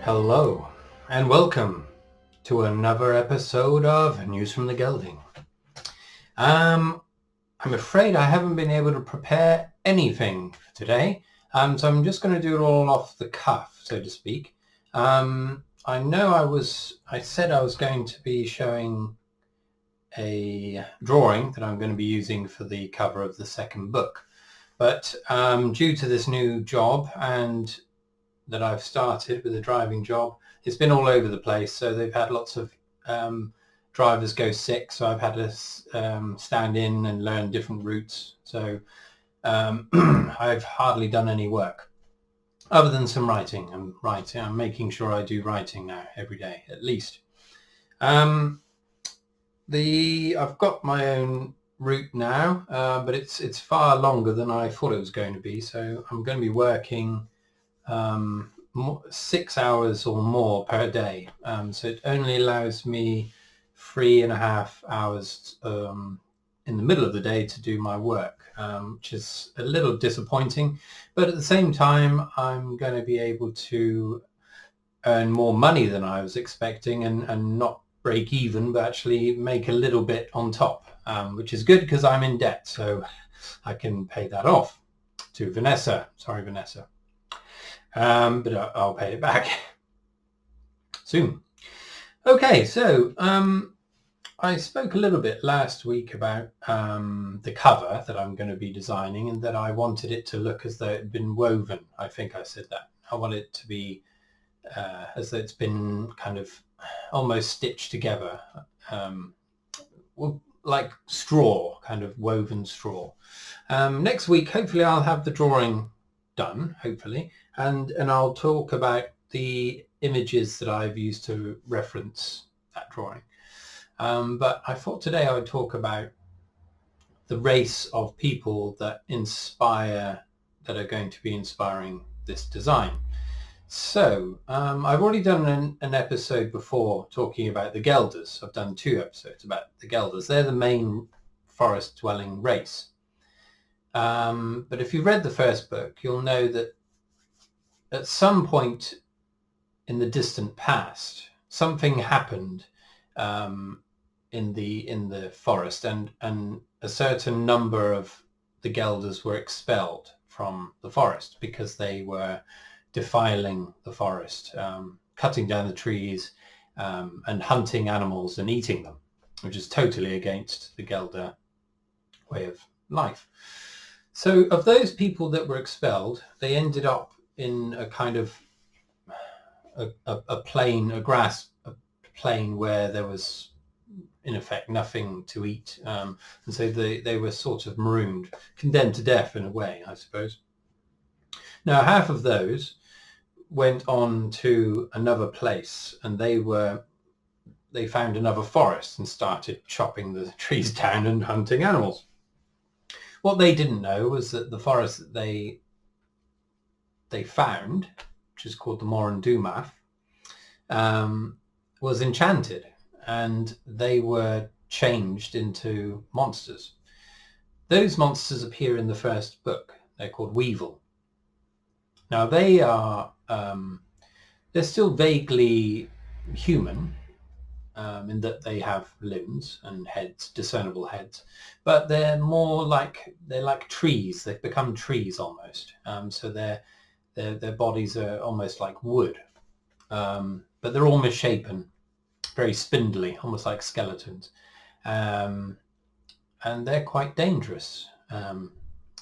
Hello and welcome to another episode of News from the Gelding. I'm afraid I haven't been able to prepare anything for today, so I'm just going to do it all off the cuff, so to speak. I know I said I was going to be showing a drawing that I'm going to be using for the cover of the second book, but due to this new job and that I've started with a driving job, it's been all over the place. So they've had lots of drivers go sick, so I've had to stand in and learn different routes. So I've hardly done any work other than some writing. I'm making sure I do writing now every day at least. I've got my own route now, but it's far longer than I thought it was going to be. So I'm going to be working 6 hours or more per day, so it only allows me 3.5 hours in the middle of the day to do my work, which is a little disappointing, but at the same time I'm going to be able to earn more money than I was expecting and not break even, but actually make a little bit on top, which is good because I'm in debt, so I can pay that off to Vanessa. Sorry, Vanessa. But I'll pay it back soon. Okay, so I spoke a little bit last week about the cover that I'm going to be designing, and that I wanted it to look as though it had been woven. I think I said that. I want it to be as though it's been kind of almost stitched together, like straw, kind of woven straw. Next week, hopefully I'll have the drawing done, hopefully, and I'll talk about the images that I've used to reference that drawing. But I thought today I would talk about the race of people that are going to be inspiring this design. So I've already done an episode before talking about the gelders. I've done 2 episodes about the gelders. They're the main forest dwelling race. But if you read the first book, you'll know that at some point in the distant past, something happened in the forest, and a certain number of the gelders were expelled from the forest because they were defiling the forest, cutting down the trees, and hunting animals and eating them, which is totally against the gelder way of life. So of those people that were expelled, they ended up in a kind of a grass plain where there was in effect nothing to eat, and so they were sort of marooned, condemned to death in a way, I suppose. Now half of those went on to another place, and they found another forest and started chopping the trees down and hunting animals. What they didn't know was that the forest that they found, which is called the Moran Dumath, was enchanted, and they were changed into monsters. Those monsters appear in the first book. They're called Weevil. Now they are they're still vaguely human, in that they have limbs and heads, discernible heads, but they're like trees. They've become trees almost. So their bodies are almost like wood, but they're all misshapen, very spindly, almost like skeletons, and they're quite dangerous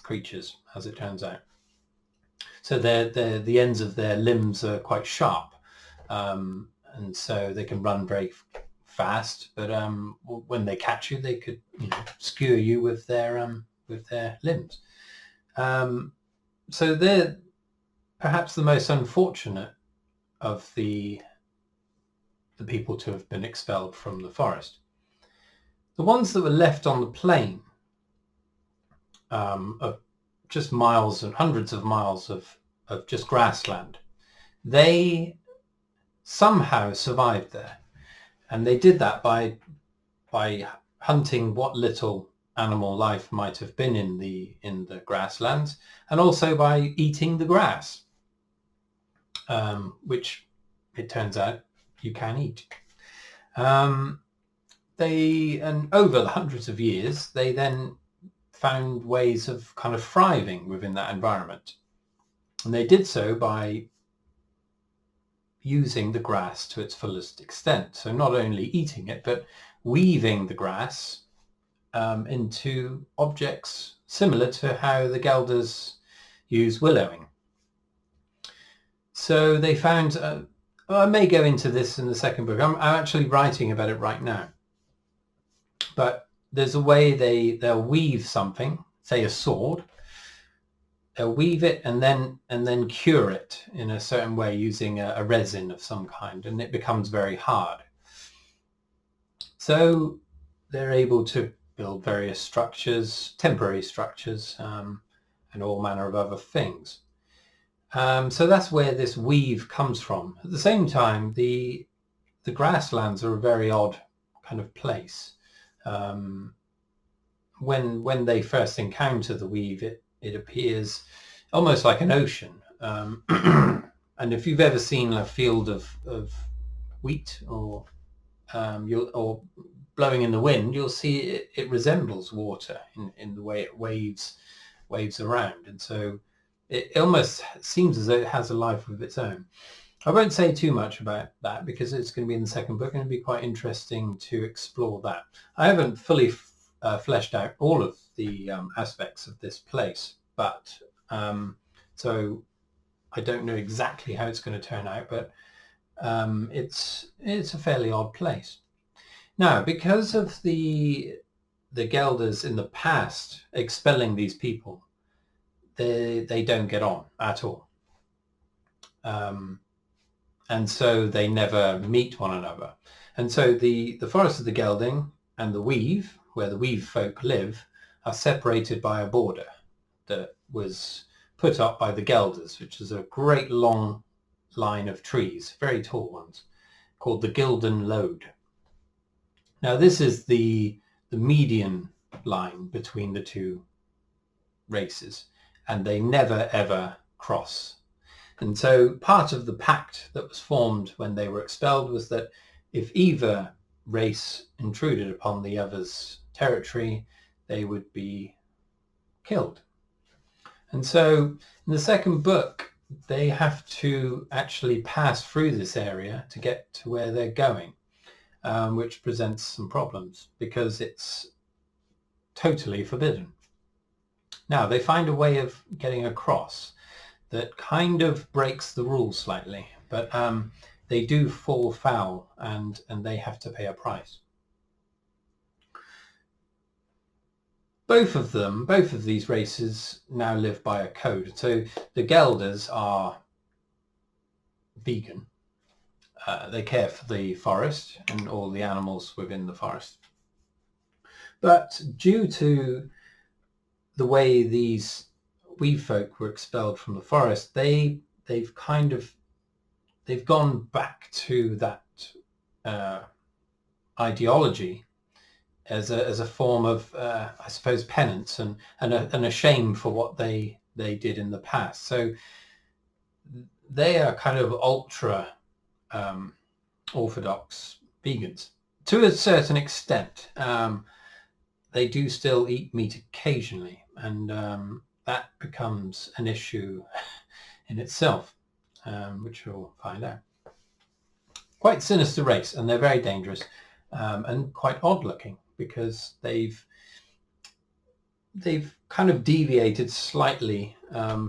creatures, as it turns out. So the ends of their limbs are quite sharp. And so they can run very fast, but when they catch you, they could skewer you with their limbs. So they're perhaps the most unfortunate of the people to have been expelled from the forest. The ones that were left on the plain, of just miles and hundreds of miles of just grassland, they somehow survived there, and they did that by hunting what little animal life might have been in the grasslands, and also by eating the grass, which it turns out you can eat. And over the hundreds of years, they then found ways of kind of thriving within that environment. And they did so by using the grass to its fullest extent. So not only eating it, but weaving the grass into objects similar to how the gelders use willowing. So they found, I may go into this in the second book. I'm actually writing about it right now. But there's a way they'll weave something, say a sword. They'll weave it and then cure it in a certain way using a resin of some kind, and it becomes very hard. So they're able to build various structures, temporary structures, and all manner of other things. So that's where this weave comes from. At the same time, the grasslands are a very odd kind of place. When they first encounter the weave, it appears almost like an ocean. And if you've ever seen a field of wheat or blowing in the wind, you'll see it resembles water in the way it waves around. And so it almost seems as though it has a life of its own. I won't say too much about that because it's going to be in the second book and it'll be quite interesting to explore that. I haven't fully fleshed out all of the aspects of this place, but so I don't know exactly how it's going to turn out, but it's a fairly odd place. Now, because of the gelders in the past expelling these people, they don't get on at all. And so they never meet one another. And so the forest of the gelding and the weave, where the weave folk live, are separated by a border that was put up by the gelders, which is a great long line of trees, very tall ones, called the Gilden Lode. Now this is the median line between the two races, and they never ever cross. And so part of the pact that was formed when they were expelled was that if either race intruded upon the other's territory, they would be killed. And so in the second book, they have to actually pass through this area to get to where they're going, which presents some problems because it's totally forbidden. Now, they find a way of getting across that kind of breaks the rules slightly, but they do fall foul and they have to pay a price. Both of these races now live by a code. So the gelders are vegan. They care for the forest and all the animals within the forest. But due to the way these weave folk were expelled from the forest, they've gone back to that ideology as a form of I suppose penance and a shame for what they did in the past. So they are kind of ultra orthodox vegans to a certain extent. They do still eat meat occasionally, and that becomes an issue in itself, which we'll find out. Quite sinister race, and they're very dangerous and quite odd looking because they've kind of deviated slightly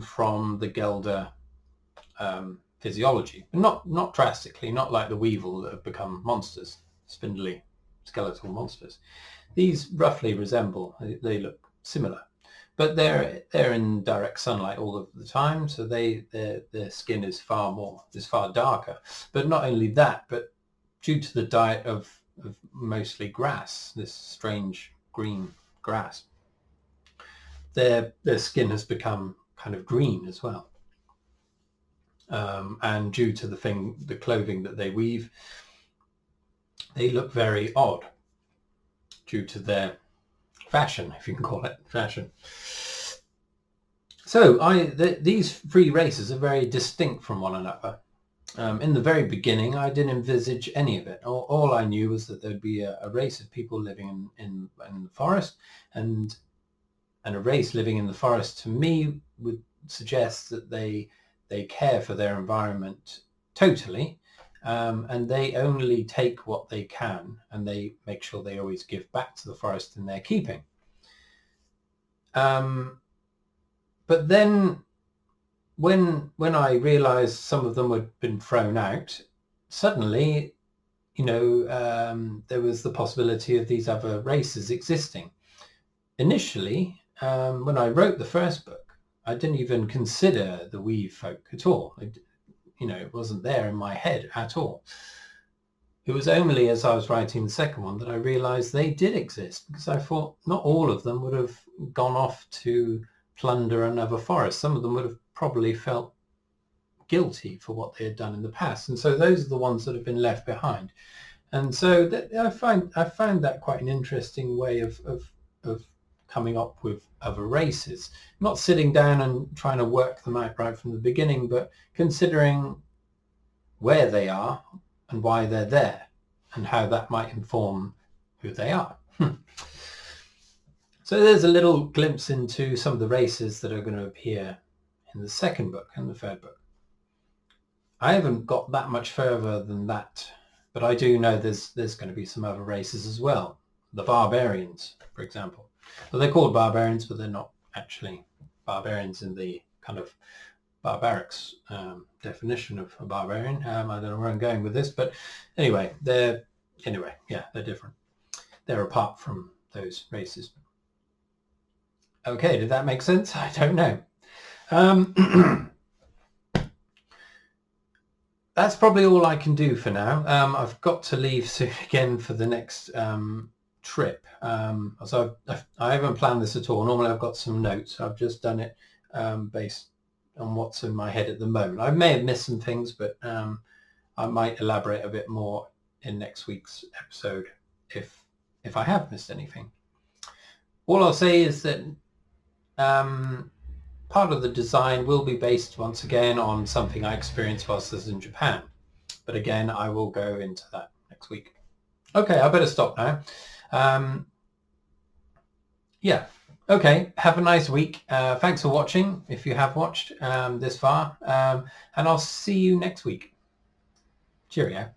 from the Gelder physiology, not drastically, not like the weevil that have become monsters, spindly skeletal monsters. These roughly resemble, they look similar, but they're in direct sunlight all of the time, so their skin is far darker. But not only that, but due to the diet of mostly grass, this strange green grass, their skin has become kind of green as well. And due to the clothing that they weave, they look very odd due to their fashion, if you can call it fashion. So these three races are very distinct from one another. In the very beginning, I didn't envisage any of it. All I knew was that there'd be a race of people living in the forest, and a race living in the forest to me would suggest that they care for their environment totally, and they only take what they can, and they make sure they always give back to the forest in their keeping. But then when I realized some of them had been thrown out, suddenly, there was the possibility of these other races existing. Initially, when I wrote the first book, I didn't even consider the weave folk at all. It wasn't there in my head at all. It was only as I was writing the second one that I realized they did exist, because I thought not all of them would have gone off to plunder another forest. Some of them would have probably felt guilty for what they had done in the past, and so those are the ones that have been left behind. And so I found that quite an interesting way of coming up with other races, not sitting down and trying to work them out right from the beginning, but considering where they are and why they're there and how that might inform who they are. So there's a little glimpse into some of the races that are going to appear in the second book and the third book. I haven't got that much further than that, but I do know there's going to be some other races as well. The barbarians, for example. Well, they're called barbarians, but they're not actually barbarians in the kind of barbarics definition of a barbarian. I don't know where I'm going with this, but anyway, they're different. They're apart from those races. Okay, did that make sense? I don't know. That's probably all I can do for now. I've got to leave soon again for the next trip. So I haven't planned this at all. Normally I've got some notes. I've just done it based on what's in my head at the moment. I may have missed some things, but I might elaborate a bit more in next week's episode if I have missed anything. All I'll say is that part of the design will be based once again on something I experienced whilst I was in Japan. But again, I will go into that next week. Okay, I better stop now. Yeah. Okay, have a nice week. Thanks for watching, if you have watched this far. And I'll see you next week. Cheerio.